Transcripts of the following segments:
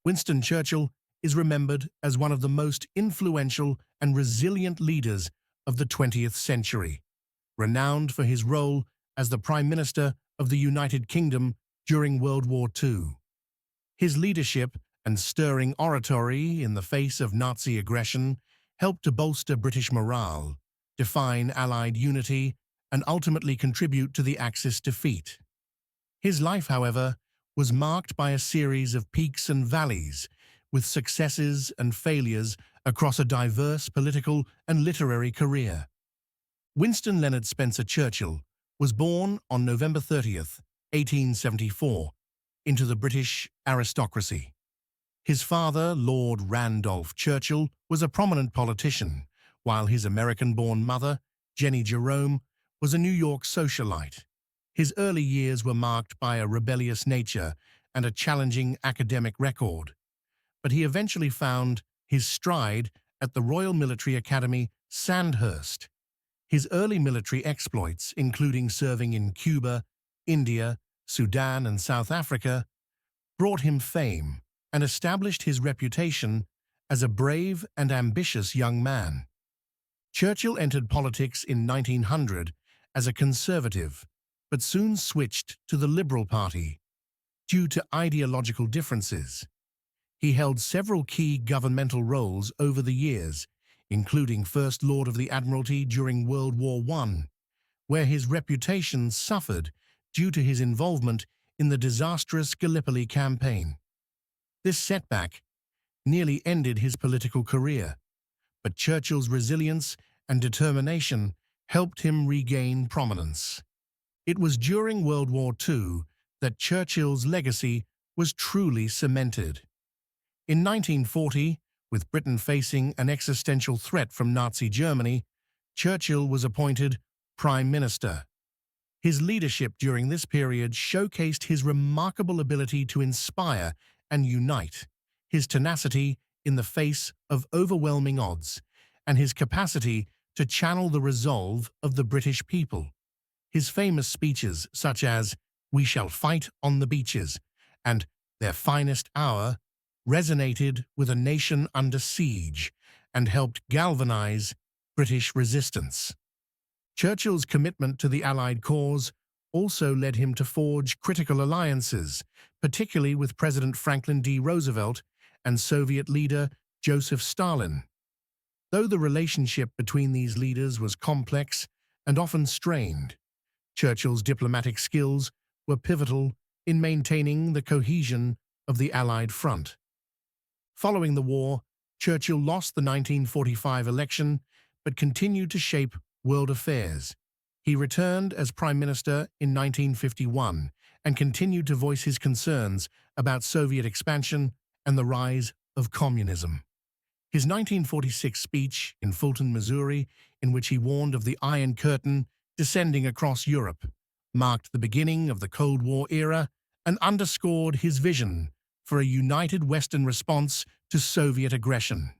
Winston Churchill is remembered as one of the most influential and resilient leaders of the 20th century, renowned for his role as the Prime Minister of the United Kingdom during World War II. His leadership and stirring oratory in the face of Nazi aggression helped to bolster British morale, define Allied unity, and ultimately contribute to the Axis defeat. His life, however, was marked by a series of peaks and valleys, with successes and failures across a diverse political and literary career. Winston Leonard Spencer Churchill was born on November 30th, 1874, into the British aristocracy. His father, Lord Randolph Churchill, was a prominent politician, while his American-born mother, Jenny Jerome, was a New York socialite. His early years were marked by a rebellious nature and a challenging academic record, but he eventually found his stride at the Royal Military Academy, Sandhurst. His early military exploits, including serving in Cuba, India, Sudan, and South Africa, brought him fame and established his reputation as a brave and ambitious young man. Churchill entered politics in 1900 as a conservative, but soon switched to the Liberal Party due to ideological differences. He held several key governmental roles over the years, including First Lord of the Admiralty during World War I, where his reputation suffered due to his involvement in the disastrous Gallipoli campaign. This setback nearly ended his political career, but Churchill's resilience and determination helped him regain prominence. It was during World War II that Churchill's legacy was truly cemented. In 1940, with Britain facing an existential threat from Nazi Germany, Churchill was appointed Prime Minister. His leadership during this period showcased his remarkable ability to inspire and unite, his tenacity in the face of overwhelming odds, and his capacity to channel the resolve of the British people. His famous speeches, such as "We shall fight on the beaches" and "Their finest hour," resonated with a nation under siege and helped galvanize British resistance. Churchill's commitment to the Allied cause also led him to forge critical alliances, particularly with President Franklin D. Roosevelt and Soviet leader Joseph Stalin. Though the relationship between these leaders was complex and often strained, Churchill's diplomatic skills were pivotal in maintaining the cohesion of the Allied front. Following the war, Churchill lost the 1945 election but continued to shape world affairs. He returned as Prime Minister in 1951 and continued to voice his concerns about Soviet expansion and the rise of communism. His 1946 speech in Fulton, Missouri, in which he warned of the Iron Curtain descending across Europe, marked the beginning of the Cold War era and underscored his vision for a united Western response to Soviet aggression.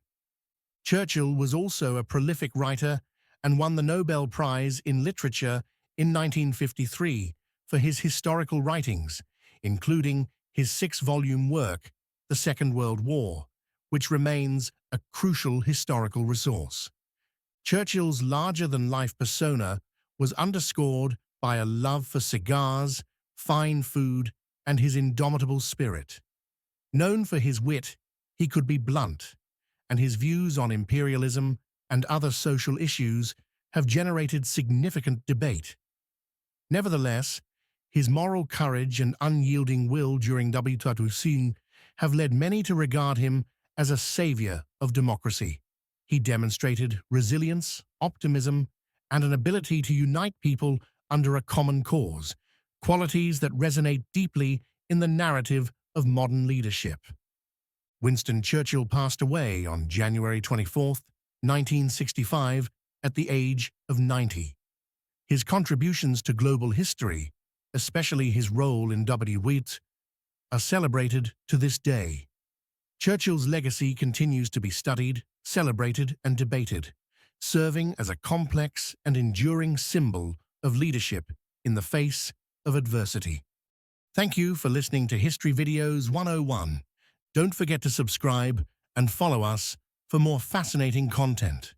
Churchill was also a prolific writer and won the Nobel Prize in Literature in 1953 for his historical writings, including his 6-volume work, The Second World War, which remains a crucial historical resource. Churchill's larger-than-life persona was underscored by a love for cigars, fine food, and his indomitable spirit. Known for his wit, he could be blunt, and his views on imperialism and other social issues have generated significant debate. Nevertheless, his moral courage and unyielding will during WW have led many to regard him as a savior of democracy. He demonstrated resilience, optimism, and an ability to unite people under a common cause, qualities that resonate deeply in the narrative of modern leadership. Winston Churchill passed away on January 24, 1965, at the age of 90. His contributions to global history, especially his role in WW, are celebrated to this day. Churchill's legacy continues to be studied, celebrated, and debated, serving as a complex and enduring symbol of leadership in the face of adversity. Thank you for listening to History Videos 101. Don't forget to subscribe and follow us for more fascinating content.